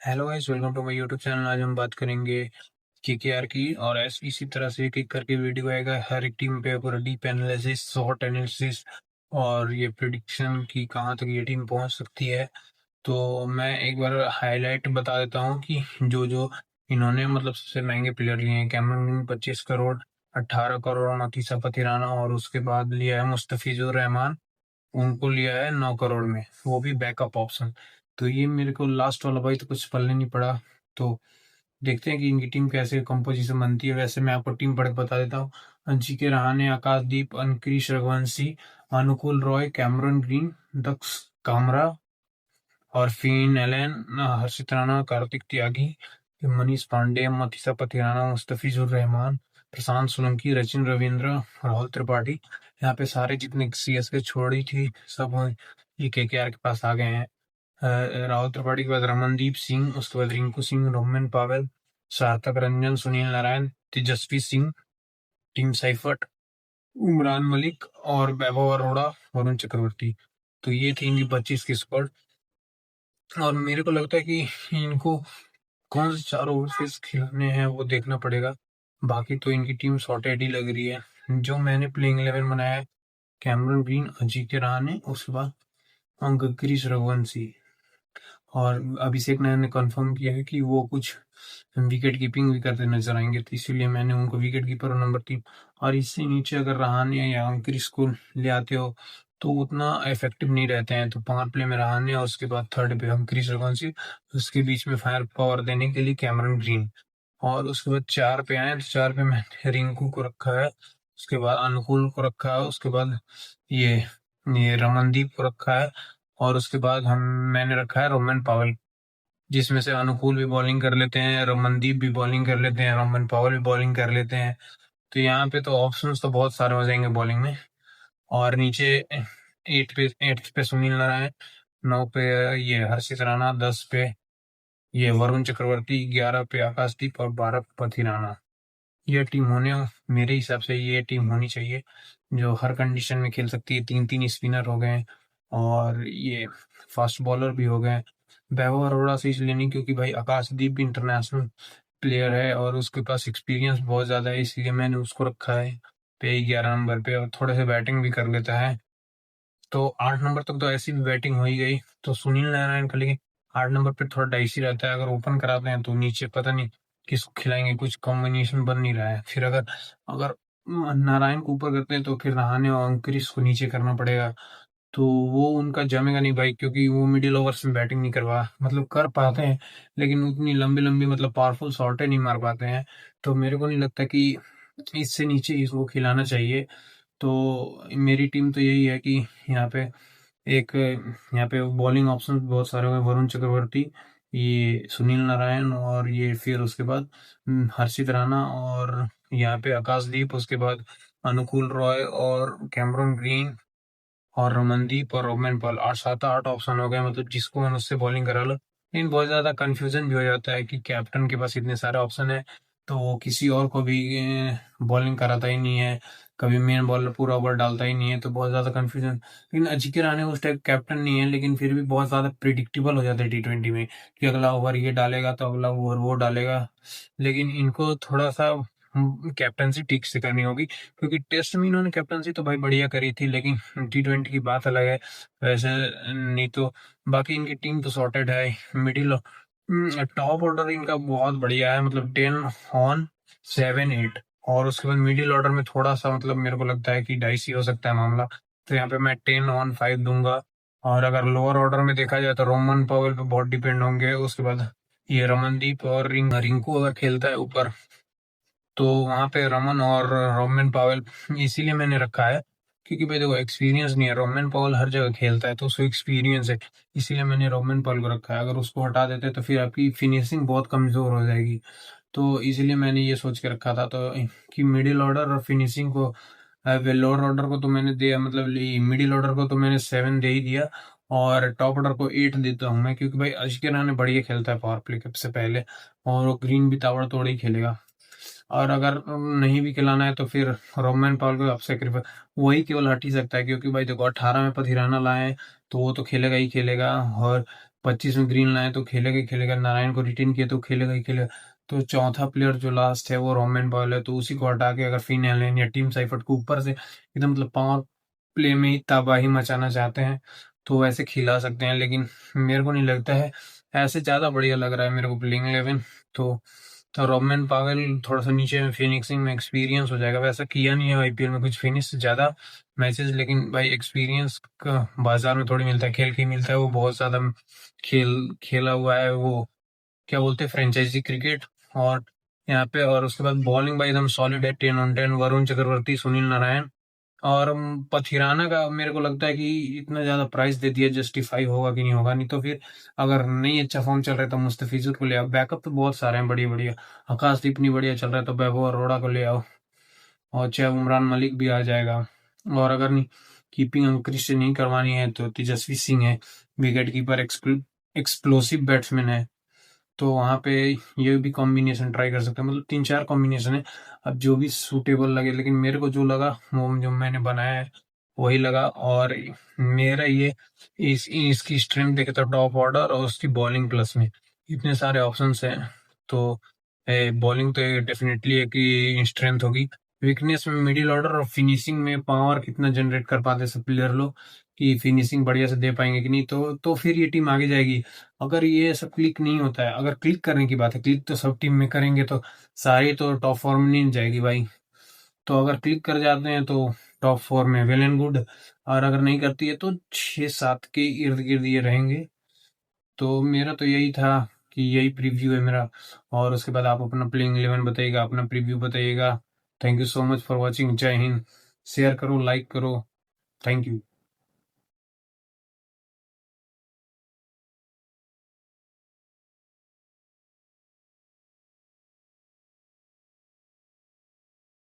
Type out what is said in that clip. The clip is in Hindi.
Hello guys, welcome to my YouTube channel. आज हम बात करेंगे केकेआर की और इसी तरह से एक एक करके वीडियो आएगा। हर एक टीम पे पूरा डीप एनालिसिस, शॉर्ट एनालिसिस और ये प्रिडिक्शन की कहाँ तक ये टीम पहुंच सकती है। तो मैं एक बार हाईलाइट बता देता हूँ कि जो जो इन्होंने मतलब सबसे महंगे प्लेयर लिए हैं। कैमरन ग्रीन 25 करोड़, 18 करोड़ नतीसा पथिराना, और उसके बाद लिया है मुस्तफिजुर रहमान, उनको लिया है 9 करोड़ में, वो भी बैकअप ऑप्शन। तो ये मेरे को लास्ट वाला भाई तो कुछ पल्ले नहीं पड़ा। तो देखते हैं कि इनकी टीम कैसे कंपोजिशन बनती है। वैसे मैं आपको टीम पढ़ के बता देता हूँ। अंशिके रहाणे, आकाशदीप, अंक्रिश रघुवंशी, अनुकूल रॉय, कैमरन ग्रीन, दक्ष कामरा और फिन एलन, हर्षित राणा, कार्तिक त्यागी, मनीष पांडे, मथीसा पथिराना, मुस्तफिजुर रहमान, प्रशांत सोलंकी, रचिन रविंद्र, राहुल त्रिपाठी। यहाँ पे सारे जितने सीएसके छोड़ी थी सब ये केकेआर के पास आ गए हैं। राहुल त्रिपाठी के बाद रमनदीप सिंह, उसके बाद रिंकू सिंह, रोहमन पावेल, सार्थक रंजन, सुनील नारायण, तेजस्वी सिंह, टीम साइफट, उमरान मलिक और वैभव अरोड़ा, वरुण चक्रवर्ती। तो ये थी इनकी 25 की स्क्वाड। और मेरे को लगता है कि इनको कौन से 4 ओवर्सेस खिलाने हैं वो देखना पड़ेगा। बाकी तो इनकी टीम सॉर्टेड ही लग रही है। जो मैंने प्लेइंग 11 बनाया है, कैमरन ग्रीन, अजिंक्य रहाणे, उसके बाद अंक्रिश रघुवंशी, और अभिषेक नायर ने कंफर्म किया है कि वो कुछ विकेट कीपिंग भी करते नजर आएंगे, तो इसीलिए मैंने उनको विकेट कीपर और नंबर 3। और इससे नीचे अगर रहाणे या अंक्रिश को ले आते हो तो उतना इफेक्टिव नहीं रहते हैं। तो पावर प्ले में रहाणे और उसके बाद थर्ड पे अंक्रिश रघुवंशी, उसके बीच में फायर पावर देने के लिए कैमरन ग्रीन, और उसके बाद 4 पे आए तो 4 पे मैंने रिंकू को रखा है, उसके बाद अनुकूल को रखा है, उसके बाद ये ये रमनदीप को रखा है, और उसके बाद मैंने रखा है रोमन पावल, जिसमें से अनुकूल भी बॉलिंग कर लेते हैं, रमनदीप भी बॉलिंग कर लेते हैं, रोमन पावल भी बॉलिंग कर लेते हैं। तो यहाँ पे तो ऑप्शंस तो बहुत सारे हो जाएंगे बॉलिंग में। और नीचे 8 पे सुनील नारायण, 9 पे ये हर्षित राणा, 10 पे ये वरुण चक्रवर्ती, 11 पे आकाशदीप और 12 पे पथी राणा। ये टीम होने मेरे हिसाब से ये टीम होनी चाहिए जो हर कंडीशन में खेल सकती है। 3-3 स्पिनर हो गए और ये फास्ट बॉलर भी हो गए। वैभव अरोड़ा से इसलिए नहीं क्योंकि भाई आकाशदीप भी इंटरनेशनल प्लेयर है और उसके पास एक्सपीरियंस बहुत ज्यादा है, इसलिए मैंने उसको रखा है पे 11 नंबर पे, और थोड़े से बैटिंग भी कर लेता है। तो 8 नंबर तक तो ऐसी भी बैटिंग हो ही गई। तो सुनील नारायण का लेकिन 8 नंबर पे थोड़ा डाइसी रहता है। अगर ओपन कराते हैं तो नीचे पता नहीं किसको खिलाएंगे, कुछ कॉम्बिनेशन बन नहीं रहा है। फिर अगर अगर नारायण को ऊपर करते हैं तो फिर रहाणे और अंकुरिश को नीचे करना पड़ेगा। तो वो उनका जमेगा नहीं भाई, क्योंकि वो मिडिल ओवर्स में बैटिंग नहीं करवा मतलब कर पाते हैं, लेकिन उतनी लंबी लंबी मतलब पावरफुल शॉटें नहीं मार पाते हैं। तो मेरे को नहीं लगता कि इससे नीचे इसको खिलाना चाहिए। तो मेरी टीम तो यही है कि यहाँ पे यहाँ पे बॉलिंग ऑप्शन बहुत सारे हुए। वरुण चक्रवर्ती, ये सुनील नारायण, और ये फिर उसके बाद हर्षित राणा, और यहाँ पे आकाशदीप, उसके बाद अनुकूल रॉय और कैमरन ग्रीन और रमनदीप और रोमन पॉल। 8 7 8 ऑप्शन हो गए, मतलब जिसको मन उससे बॉलिंग करा लो। लेकिन बहुत ज्यादा कंफ्यूजन भी हो जाता है कि कैप्टन के पास इतने सारे ऑप्शन है तो वो किसी और को भी बॉलिंग कराता ही नहीं है, कभी मेन बॉलर पूरा ओवर डालता ही नहीं है, तो बहुत ज्यादा कंफ्यूजन। लेकिन अजिंक्य रहाणे उस टाइप कैप्टन नहीं है, लेकिन फिर भी बहुत ज्यादा प्रिडिक्टेबल हो जाता है T20 में कि अगला ओवर ये डालेगा तो अगला ओवर वो डालेगा। लेकिन इनको थोड़ा सा कैप्टनसी ठीक से करनी होगी, क्योंकि टेस्ट में इन्होंने कैप्टनसी तो भाई बढ़िया करी थी, लेकिन T20 की बात अलग है। वैसे नहीं तो बाकी इनकी टीम तो सॉर्टेड है। मिडिल टॉप ऑर्डर इनका बहुत बढ़िया है, मतलब 10 ऑन 7 8, और उसके बाद मिडिल ऑर्डर में थोड़ा सा मतलब मेरे को लगता है कि डाइसी हो सकता है मामला। तो यहाँ पे मैं 10 ऑन 5 दूंगा। और अगर लोअर ऑर्डर में देखा जाए तो रोमन पॉवेल पे बहुत डिपेंड होंगे, उसके बाद ये रमनदीप और रिंकू अगर खेलता है ऊपर तो वहां पे रमन और रोमन पावेल इसीलिए मैंने रखा है क्योंकि भाई देखो एक्सपीरियंस नहीं है। रोमन पावेल हर जगह खेलता है तो उसको एक्सपीरियंस है, इसीलिए मैंने रोमन पावेल को रखा है। अगर उसको हटा देते तो फिर आपकी फिनिशिंग बहुत कमजोर हो जाएगी। तो इसीलिए मैंने ये सोच के रखा था तो कि मिडिल ऑर्डर और फिनिशिंग को, लोअर ऑर्डर को तो मैंने दिया, मतलब मिडिल ऑर्डर को तो मैंने 7 दे ही दिया, और टॉप ऑर्डर को 8 देता हूँ मैं, क्योंकि भाई अजिंक्य रहाणे बढ़िया खेलता है पावर प्ले से पहले, और वो ग्रीन भी ताबड़तोड़ ही खेलेगा। और अगर नहीं भी खिलाना है तो फिर रोमन पॉल को आप सेक्रीफाइस वही केवल हट ही सकता है, क्योंकि भाई देखो 18 में पथिराना लाए हैं, तो वो तो खेलेगा ही खेलेगा। और 25 में ग्रीन लाए तो खेलेगा ही खेलेगा, नारायण को रिटेन किया तो खेलेगा ही खेलेगा। तो चौथा प्लेयर जो लास्ट है वो रोमेन पॉवेल है, तो उसी को हटा के अगर फिन एलन या टीम साइफर्ट को ऊपर से एकदम मतलब पावर प्ले में ही तबाही मचाना चाहते हैं तो वैसे खिला सकते हैं, लेकिन मेरे को नहीं लगता है। ऐसे ज़्यादा बढ़िया लग रहा है मेरे को प्लेइंग 11। तो रोमेन पावेल थोड़ा सा नीचे में फिनिशिंग में एक्सपीरियंस हो जाएगा, वैसा किया नहीं है आईपीएल में कुछ फिनिश ज़्यादा मैचेस, लेकिन भाई एक्सपीरियंस का बाजार में थोड़ी मिलता है, खेल के ही मिलता है। वो बहुत ज़्यादा खेला हुआ है वो, क्या बोलते हैं, फ्रेंचाइजी क्रिकेट। और यहाँ पे और उसके बाद बॉलिंग भाई एकदम सॉलिड है, 10 on 10, वरुण चक्रवर्ती, सुनील नारायण। और पथिराना का मेरे को लगता है कि इतना ज्यादा प्राइस दे दिया, जस्टिफाई होगा कि नहीं होगा, नहीं तो फिर अगर नहीं अच्छा फॉर्म चल रहा है तो मुस्तफिजुर को ले आओ, बैकअप तो बहुत सारे हैं बढ़िया बढ़िया। आकाशदीप नहीं बढ़िया चल रहा है तो वैभव अरोड़ा को ले आओ, और चाहे उमरान मलिक भी आ जाएगा। और अगर नहीं कीपिंग अंकुरिश से नहीं करवानी है तो तेजस्वी सिंह है, विकेट कीपर, एक्सप्लोसिव बैट्समैन है, तो वहाँ पे ये भी कॉम्बिनेशन ट्राई कर सकते हैं। मतलब 3-4 कॉम्बिनेशन है, अब जो भी सूटेबल लगे, लेकिन मेरे को जो लगा वो जो मैंने बनाया है वही लगा। और मेरा ये इसकी स्ट्रेंथ देखे तो टॉप ऑर्डर और उसकी बॉलिंग प्लस में इतने सारे ऑप्शंस हैं, तो बॉलिंग तो डेफिनेटली एक स्ट्रेंथ होगी। वीकनेस में मिडिल ऑर्डर और फिनिशिंग में पावर कितना जनरेट कर पाते सब प्लेयर लोग, कि फिनिशिंग बढ़िया से दे पाएंगे कि नहीं, तो फिर ये टीम आगे जाएगी। अगर ये सब क्लिक नहीं होता है, अगर क्लिक करने की बात है, क्लिक तो सब टीम में करेंगे तो सारी तो टॉप फोर में नहीं जाएगी भाई। तो अगर क्लिक कर जाते हैं तो टॉप फोर में वेल एंड गुड, और अगर नहीं करती है तो 6-7 के इर्द गिर्द ये रहेंगे। तो मेरा तो यही था कि यही प्रीव्यू है मेरा। और उसके बाद आप अपना प्लेइंग 11 बताइएगा, अपना प्रीव्यू बताइएगा। Thank you so much for watching. जय हिंद। शेयर करो, लाइक करो। Thank you.